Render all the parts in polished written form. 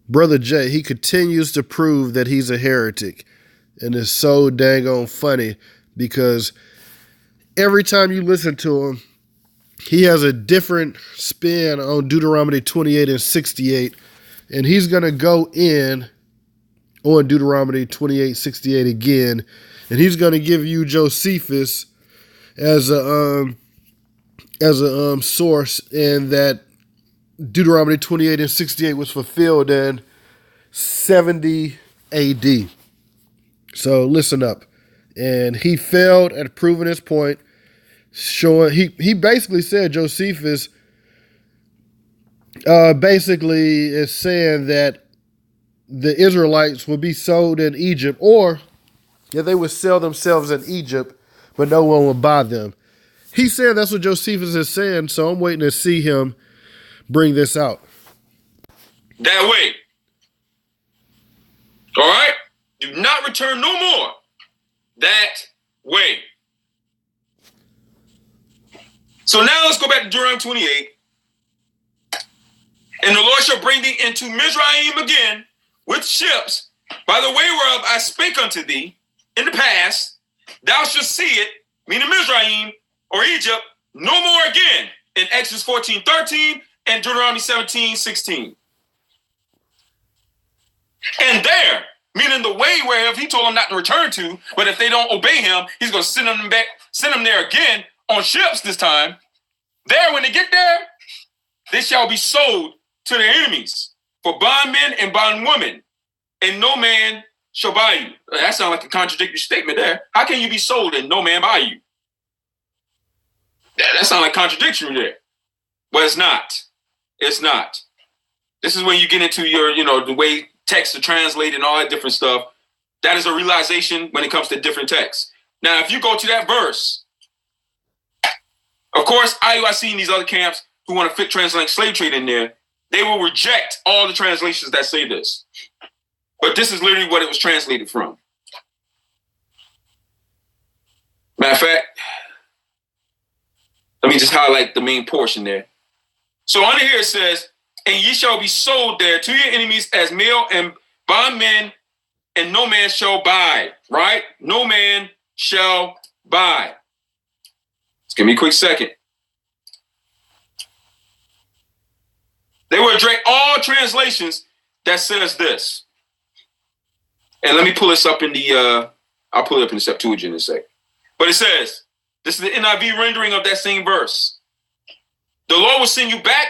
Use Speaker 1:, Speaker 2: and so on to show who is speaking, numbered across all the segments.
Speaker 1: Brother J, he continues to prove that he's a heretic. And it's so dang on funny because every time you listen to him, he has a different spin on Deuteronomy 28 and 68. And he's going to go in on Deuteronomy 28:68 again. And he's going to give you Josephus as a source, and that Deuteronomy 28 and 68 was fulfilled in 70 AD. So listen up. And he failed at proving his point, showing he basically said Josephus basically is saying that the Israelites would be sold in Egypt, or that they would sell themselves in Egypt, but no one would buy them. He said that's what Josephus is saying, so I'm waiting to see him bring this out.
Speaker 2: That way. All right? Do not return no more. That way. So now let's go back to Deuteronomy 28. And the Lord shall bring thee into Mizraim again with ships, by the way whereof I spake unto thee in the past. Thou shalt see it, meaning Mizraim or Egypt, no more again, in Exodus 14:13 and Deuteronomy 17:16. And there, meaning the way whereof he told them not to return to, but if they don't obey him, he's going to send them back, send them there again on ships this time. There, when they get there, they shall be sold to their enemies for bondmen and bondwomen, and no man shall buy you. That sounds like a contradictory statement there. How can you be sold and no man buy you? That sounds like contradiction there. But it's not. It's not. This is when you get into your, the way texts are translated and all that different stuff. That is a realization when it comes to different texts. Now, if you go to that verse, of course, IUIC and these other camps who want to fit translating slave trade in there, they will reject all the translations that say this. But this is literally what it was translated from. Matter of fact, let me just highlight the main portion there. So under here it says, and ye shall be sold there to your enemies as male and bondmen, and no man shall buy, right? No man shall buy. Just give me a quick second. They will reject all translations that says this. And let me pull this up in the, I'll pull it up in the Septuagint in a sec. But it says, this is the NIV rendering of that same verse. The Lord will send you back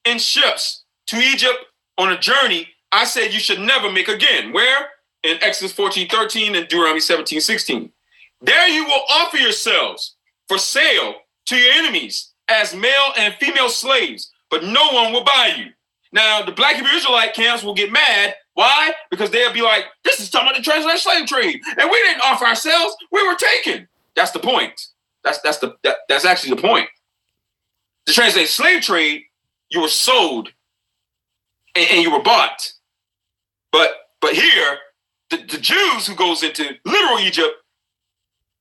Speaker 2: in ships to Egypt on a journey I said you should never make again. Where? In Exodus 14:13 and Deuteronomy 17:16. There you will offer yourselves for sale to your enemies as male and female slaves, but no one will buy you. Now, the Black Hebrew Israelite camps will get mad. Why? Because they'll be like, this is talking about the translated slave trade, and we didn't offer ourselves, we were taken. That's the point. That's actually the point. The translated slave trade, you were sold and you were bought. But here, the Jews who goes into literal Egypt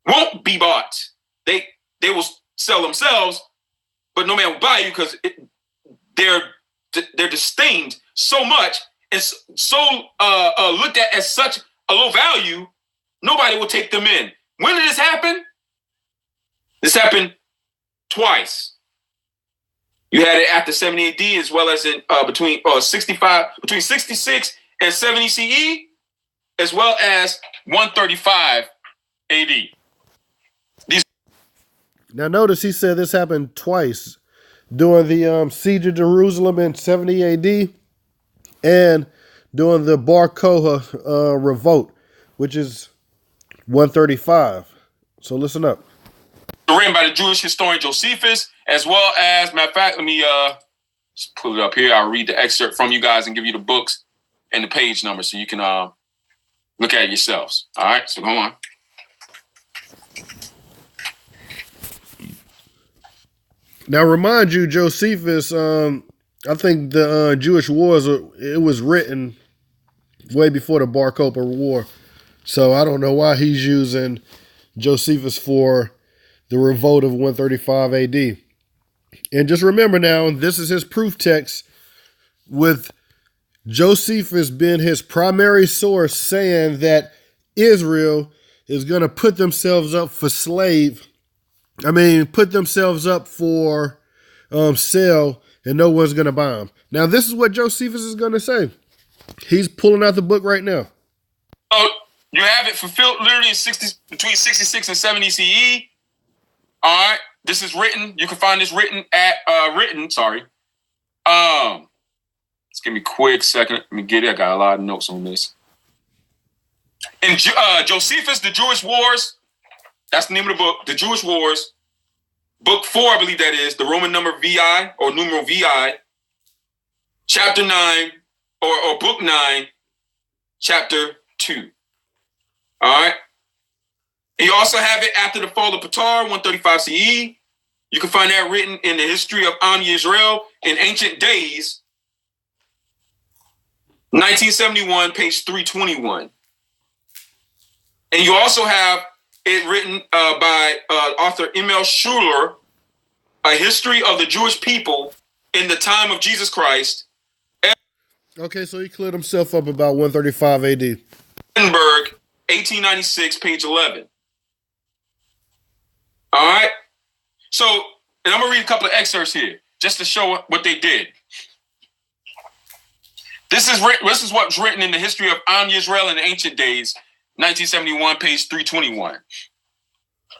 Speaker 2: won't be bought. They will sell themselves, but no man will buy you because they're disdained so much and so looked at as such a low value, nobody will take them in. When did this happen? This happened twice. You had it after 70 AD as well as in between 66 and 70 CE, as well as 135 AD.
Speaker 1: Now notice he said this happened twice, during the siege of Jerusalem in 70 AD and during the Bar Kokhba revolt, which is 135. So listen up.
Speaker 2: Written by the Jewish historian Josephus, as well as, matter of fact, let me just pull it up here. I'll read the excerpt from you guys and give you the books and the page number so you can look at it yourselves. All right, so go on.
Speaker 1: Now, remind you, Josephus, I think the Jewish wars, it was written way before the Bar Kokhba War. So I don't know why he's using Josephus for the revolt of 135 AD. And just remember now, this is his proof text with Josephus been his primary source saying that Israel is going to put themselves up for put themselves up for sale, and no one's going to buy them. Now, this is what Josephus is going to say. He's pulling out the book right now.
Speaker 2: So you have it fulfilled literally in between 66 and 70 CE. All right. This is written. You can find this written at Let's give me a quick second. Let me get it. I got a lot of notes on this. In Josephus, The Jewish Wars, that's the name of the book, The Jewish Wars. Book 4, I believe that is, the Roman number VI or numeral VI, chapter 9, or book 9, chapter 2. All right. And you also have it after the fall of Ptar, 135 CE. You can find that written in the history of Am Yisrael in ancient days, 1971, page 321. And you also have it written by author Emil Schuler, A History of the Jewish People in the Time of Jesus Christ.
Speaker 1: Okay, so he cleared himself up about 135 AD.
Speaker 2: Edinburgh, 1896, page 11. All right. So, and I'm going to read a couple of excerpts here just to show what they did. This is what's written in the history of Am Yisrael in the ancient days, 1971, page 321.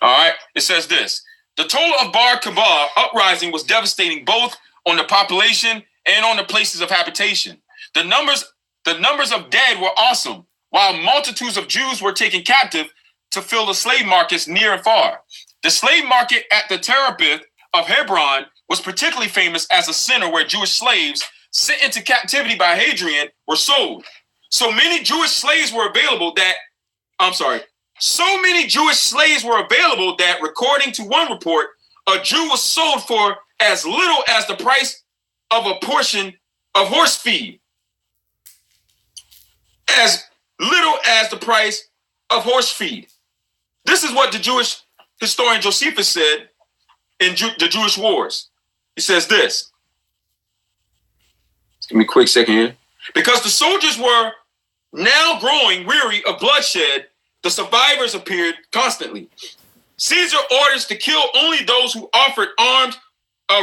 Speaker 2: All right. It says this. The total of Bar Kokhba uprising was devastating both on the population and on the places of habitation. The numbers of dead were awesome, while multitudes of Jews were taken captive to fill the slave markets near and far. The slave market at the Terebinth of Hebron was particularly famous as a center where Jewish slaves sent into captivity by Hadrian were sold. So many Jewish slaves were available that, according to one report, a Jew was sold for as little as the price of a portion of horse feed. As little as the price of horse feed. This is what the Jewish historian Josephus said in the Jewish Wars. He says this. Give me a quick second here. Because the soldiers were now growing weary of bloodshed, the survivors appeared constantly. Caesar orders to kill only those who offered armed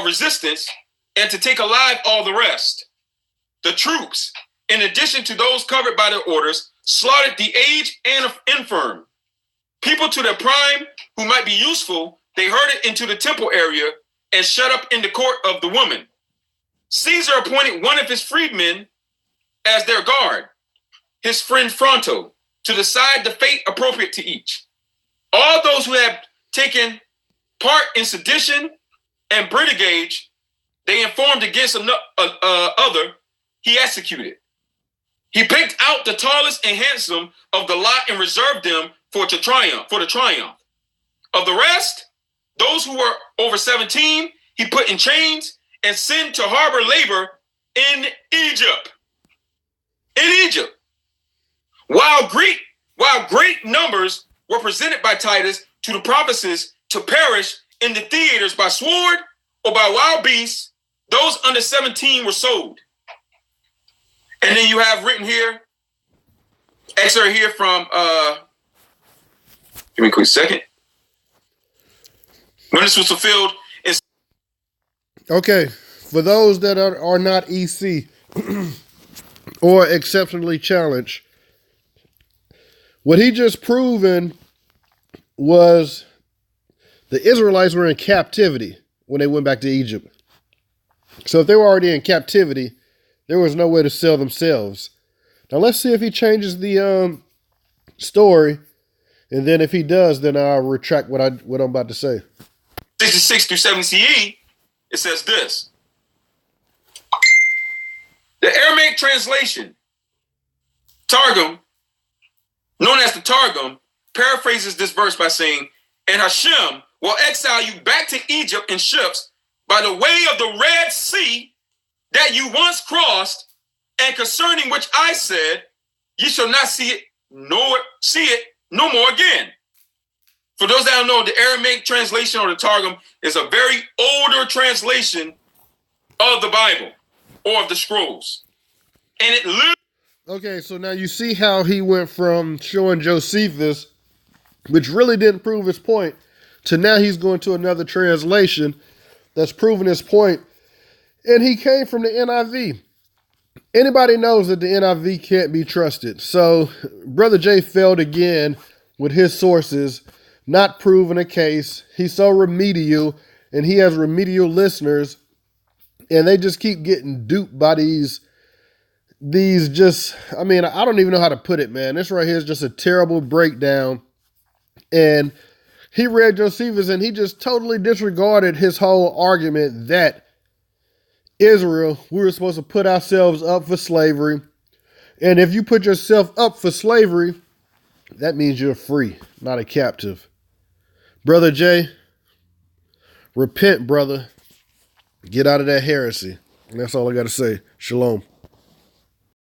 Speaker 2: resistance and to take alive all the rest. The troops, in addition to those covered by the orders, slaughtered the aged and infirm. People to their prime who might be useful, they herded into the temple area and shut up in the court of the woman. Caesar appointed one of his freedmen as their guard, his friend Fronto, to decide the fate appropriate to each. All those who had taken part in sedition and brigandage, they informed against other, he executed. He picked out the tallest and handsome of the lot and reserved them for the triumph. Of the rest, those who were over 17, he put in chains and sent to harbor labor in Egypt. While great numbers were presented by Titus to the provinces to perish in the theaters by sword or by wild beasts, those under 17 were sold. And then you have written here, excerpt here from, give me a quick second. When this was fulfilled.
Speaker 1: Okay, for those that are not EC or exceptionally challenged, what he just proven was the Israelites were in captivity when they went back to Egypt. So if they were already in captivity, there was no way to sell themselves. Now let's see if he changes the story, and then if he does, then I'll retract what I'm about to say.
Speaker 2: 66 through 70 CE, it says this. The Aramaic translation, Targum, known as the Targum, paraphrases this verse by saying, "And Hashem will exile you back to Egypt in ships by the way of the Red Sea that you once crossed, and concerning which I said, ye shall not see it no more again." For those that don't know, the Aramaic translation or the Targum is a very older translation of the Bible or of the scrolls. And it literally.
Speaker 1: Okay, so now you see how he went from showing Josephus, which really didn't prove his point, to now he's going to another translation that's proving his point. And he came from the NIV. Anybody knows that the NIV can't be trusted. So Brother J failed again with his sources, not proving a case. He's so remedial, and he has remedial listeners, and they just keep getting duped by these just, I mean, I don't even know how to put it, man. This right here is just a terrible breakdown. And he read Josephus, and he just totally disregarded his whole argument that Israel, we were supposed to put ourselves up for slavery. And if you put yourself up for slavery, that means you're free, not a captive. Brother J, repent, brother. Get out of that heresy. And that's all I got to say. Shalom.